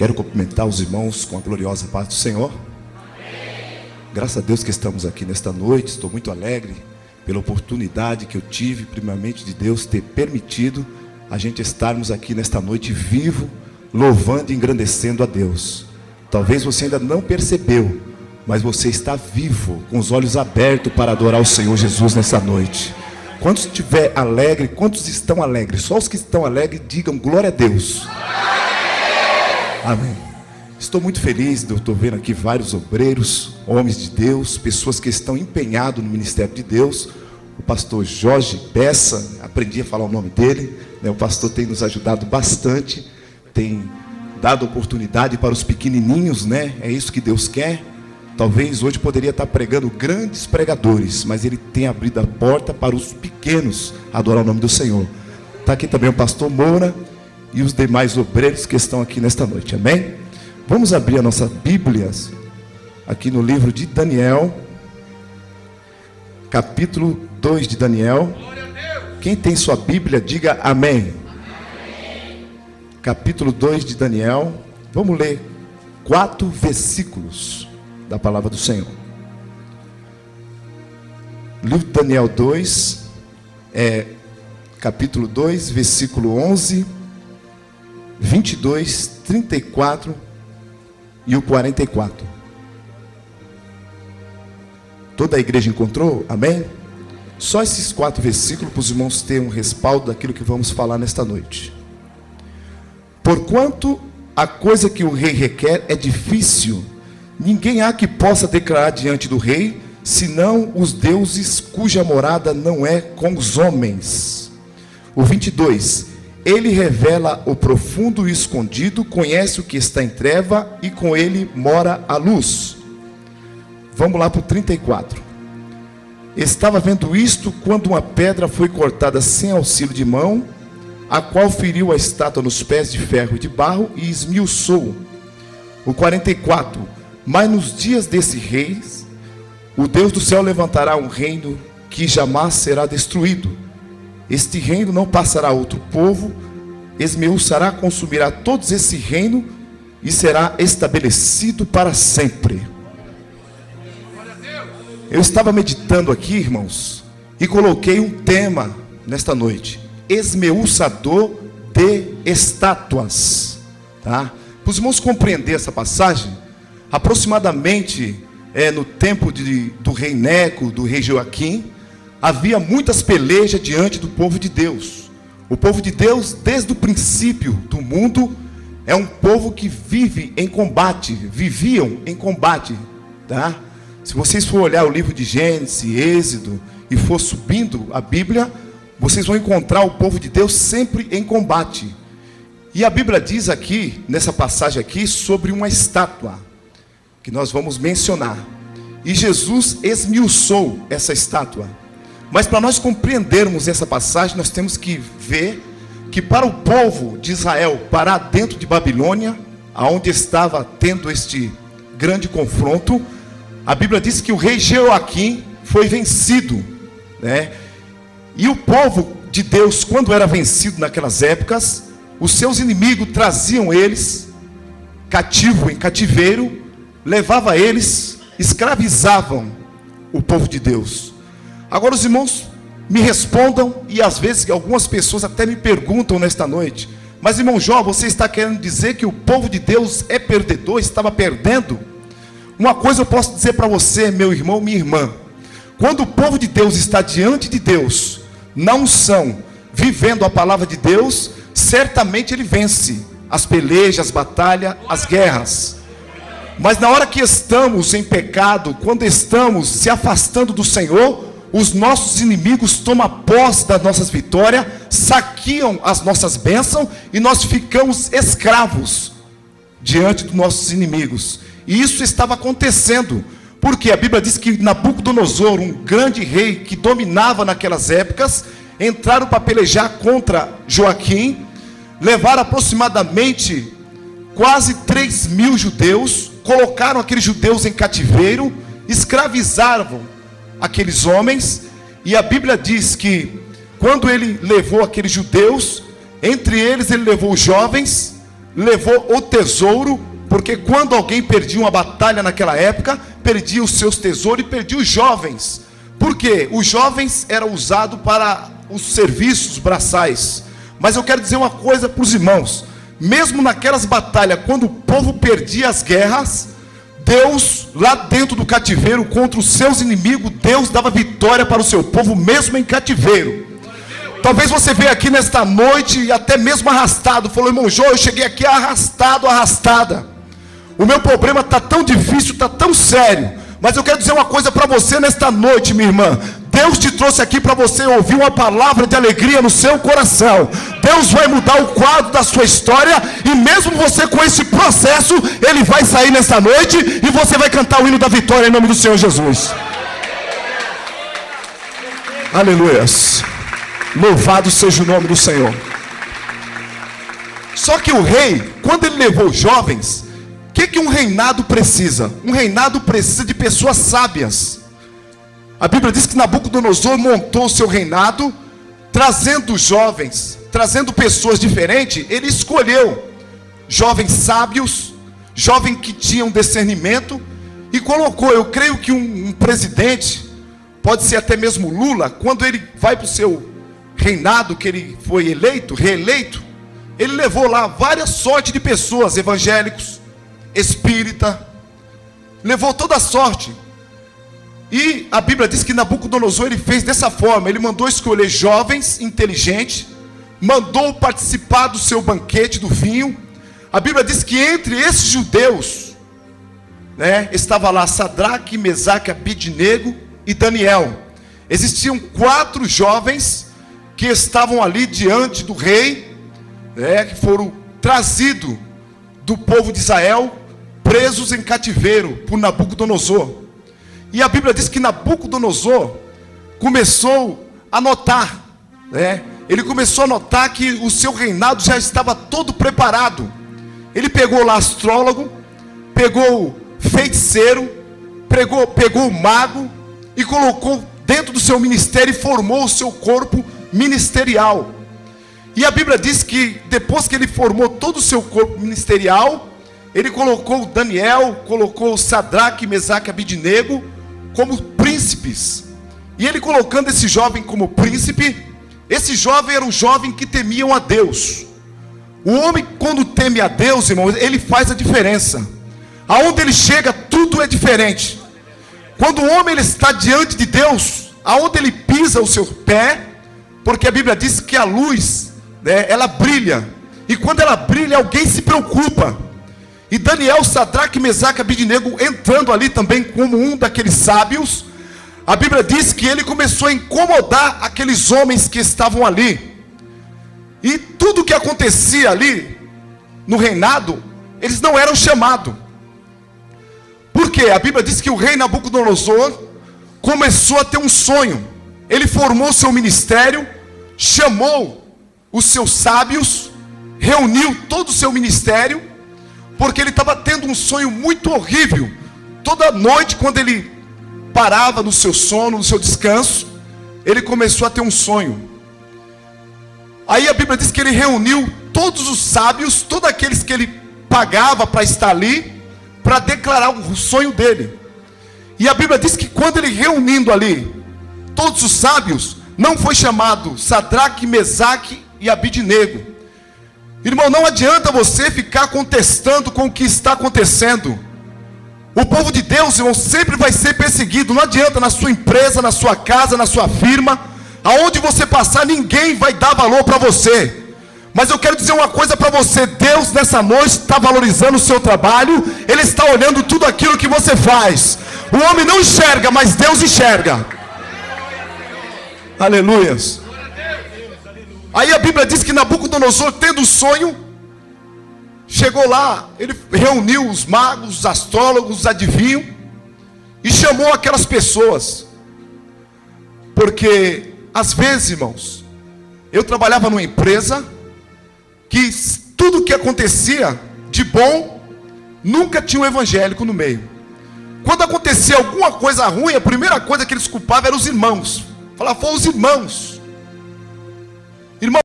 Quero cumprimentar os irmãos com a gloriosa paz do Senhor. Graças a Deus que estamos aqui nesta noite. Estou muito alegre pela oportunidade que eu tive, primeiramente de Deus ter permitido a gente estarmos aqui nesta noite vivo, louvando e engrandecendo a Deus. Talvez você ainda não percebeu, mas você está vivo, com os olhos abertos para adorar o Senhor Jesus nessa noite. Quantos estiver alegre, quantos estão alegres? Só os que estão alegres digam glória a Deus. Amém. Estou muito feliz de eu estar vendo aqui vários obreiros, homens de Deus, pessoas que estão empenhados no ministério de Deus. O pastor Jorge Bessa, aprendi a falar o nome dele, né? O pastor tem nos ajudado bastante, tem dado oportunidade para os pequenininhos, né? É isso que Deus quer. Talvez hoje poderia estar pregando grandes pregadores, mas ele tem abrido a porta para os pequenos adorar o nome do Senhor. Está aqui também o pastor Moura e os demais obreiros que estão aqui nesta noite, amém? Vamos abrir a nossa Bíblia aqui no livro de Daniel, capítulo 2 de Daniel. Quem tem sua Bíblia, diga amém. Capítulo 2 de Daniel. Vamos ler 4 versículos da palavra do Senhor. Livro de Daniel 2, capítulo 2, versículo 11, 22, 34 e o 44. Toda a igreja encontrou? Amém? Só esses 4 versículos para os irmãos terem um respaldo daquilo que vamos falar nesta noite. Porquanto a coisa que o rei requer é difícil, ninguém há que possa declarar diante do rei, senão os deuses cuja morada não é com os homens. O 22. Ele revela o profundo e escondido, conhece o que está em treva e com ele mora a luz. Vamos lá para o 34. Estava vendo isto quando uma pedra foi cortada sem auxílio de mão, a qual feriu a estátua nos pés de ferro e de barro e esmiuçou. O 44. Mas nos dias desse rei, o Deus do céu levantará um reino que jamais será destruído. Este reino não passará a outro povo, esmiuçará, consumirá todos esse reino e será estabelecido para sempre. Eu estava meditando aqui, irmãos, e coloquei um tema nesta noite: esmiuçador de estátuas, tá? Para os irmãos compreender essa passagem, aproximadamente no tempo do rei Neco, do rei Joaquim, havia muitas pelejas diante do povo de Deus. O povo de Deus, desde o princípio do mundo, é um povo que vive em combate, viviam em combate, tá? Se vocês for olhar o livro de Gênesis, Êxodo, e for subindo a Bíblia, vocês vão encontrar o povo de Deus sempre em combate. E a Bíblia diz aqui, nessa passagem aqui, sobre uma estátua, que nós vamos mencionar. E Jesus esmiuçou essa estátua. Mas para nós compreendermos essa passagem, nós temos que ver que para o povo de Israel parar dentro de Babilônia, aonde estava tendo este grande confronto, a Bíblia diz que o rei Joaquim foi vencido, né? E o povo de Deus, quando era vencido naquelas épocas, os seus inimigos traziam eles cativo, em cativeiro, levava eles, escravizavam o povo de Deus. Agora os irmãos me respondam, e às vezes algumas pessoas até me perguntam nesta noite: mas irmão Jó, você está querendo dizer que o povo de Deus é perdedor, estava perdendo? Uma coisa eu posso dizer para você, meu irmão, minha irmã: quando o povo de Deus está diante de Deus, na unção, vivendo a palavra de Deus, certamente ele vence as pelejas, as batalhas, as guerras. Mas na hora que estamos em pecado, quando estamos se afastando do Senhor, os nossos inimigos tomam posse das nossas vitórias, saqueiam as nossas bênçãos, e nós ficamos escravos diante dos nossos inimigos. E isso estava acontecendo, porque a Bíblia diz que Nabucodonosor, um grande rei que dominava naquelas épocas, entraram para pelejar contra Joaquim, levaram aproximadamente quase 3.000 judeus, colocaram aqueles judeus em cativeiro, escravizaram aqueles homens. E a Bíblia diz que quando ele levou aqueles judeus, entre eles ele levou os jovens, levou o tesouro, porque quando alguém perdia uma batalha naquela época, perdia os seus tesouros e perdia os jovens. Por quê? Os jovens eram usados para os serviços braçais. Mas eu quero dizer uma coisa para os irmãos: mesmo naquelas batalhas, quando o povo perdia as guerras, Deus, lá dentro do cativeiro, contra os seus inimigos, Deus dava vitória para o seu povo, mesmo em cativeiro. Talvez você veja aqui nesta noite, e até mesmo arrastado, falou: irmão Jô, eu cheguei aqui arrastado, arrastada. O meu problema está tão difícil, está tão sério. Mas eu quero dizer uma coisa para você nesta noite, minha irmã. Deus te trouxe aqui para você ouvir uma palavra de alegria no seu coração. Deus vai mudar o quadro da sua história. E mesmo você com esse processo, Ele vai sair nesta noite e você vai cantar o hino da vitória em nome do Senhor Jesus. Aleluias. Louvado seja o nome do Senhor. Só que o rei, quando ele levou os jovens, o que um reinado precisa? Um reinado precisa de pessoas sábias. A Bíblia diz que Nabucodonosor montou o seu reinado, trazendo jovens, trazendo pessoas diferentes. Ele escolheu jovens sábios, jovens que tinham discernimento, e colocou. Eu creio que um presidente, pode ser até mesmo Lula, quando ele vai para o seu reinado, que ele foi eleito, reeleito, ele levou lá várias sortes de pessoas, evangélicos, espírita, levou toda a sorte. E a Bíblia diz que Nabucodonosor ele fez dessa forma. Ele mandou escolher jovens inteligentes, mandou participar do seu banquete do vinho. A Bíblia diz que entre esses judeus, estava lá Sadraque, Mesaque, Abidnego e Daniel. Existiam 4 jovens que estavam ali diante do rei, que foram trazidos do povo de Israel, presos em cativeiro por Nabucodonosor. E a Bíblia diz que Nabucodonosor começou a notar, ele começou a notar que o seu reinado já estava todo preparado. Ele pegou lá astrólogo, pegou feiticeiro, pegou o mago e colocou dentro do seu ministério e formou o seu corpo ministerial. E a Bíblia diz que depois que ele formou todo o seu corpo ministerial, ele colocou Daniel, colocou Sadraque, Mesaque e Abidnego como príncipes. E ele colocando esse jovem como príncipe, esse jovem era um jovem que temia a Deus. O homem, quando teme a Deus, irmãos, ele faz a diferença. Aonde ele chega, tudo é diferente. Quando o homem ele está diante de Deus, aonde ele pisa o seu pé, porque a Bíblia diz que a luz, ela brilha. E quando ela brilha, alguém se preocupa. E Daniel, Sadraque, Mesaque e Abidnego entrando ali também como um daqueles sábios, a Bíblia diz que ele começou a incomodar aqueles homens que estavam ali. E tudo que acontecia ali no reinado, eles não eram chamados. Por quê? A Bíblia diz que o rei Nabucodonosor começou a ter um sonho. Ele formou seu ministério, chamou os seus sábios, reuniu todo o seu ministério, porque ele estava tendo um sonho muito horrível. Toda noite, quando ele parava no seu sono, no seu descanso, ele começou a ter um sonho. Aí a Bíblia diz que ele reuniu todos os sábios, todos aqueles que ele pagava para estar ali, para declarar o sonho dele. E a Bíblia diz que quando ele reunindo ali todos os sábios, não foi chamado Sadraque, Mesaque e Abidnego. Irmão, não adianta você ficar contestando com o que está acontecendo. O povo de Deus, irmão, sempre vai ser perseguido. Não adianta, na sua empresa, na sua casa, na sua firma, aonde você passar, ninguém vai dar valor para você. Mas eu quero dizer uma coisa para você: Deus nessa noite está valorizando o seu trabalho. Ele está olhando tudo aquilo que você faz. O homem não enxerga, mas Deus enxerga. Aleluias. Aí a Bíblia diz que Nabucodonosor, tendo o sonho, chegou lá, ele reuniu os magos, os astrólogos, os adivinhos, e chamou aquelas pessoas. Porque às vezes, irmãos, eu trabalhava numa empresa que tudo que acontecia de bom, nunca tinha um evangélico no meio. Quando acontecia alguma coisa ruim, a primeira coisa que eles culpavam eram os irmãos. Falavam: foram os irmãos.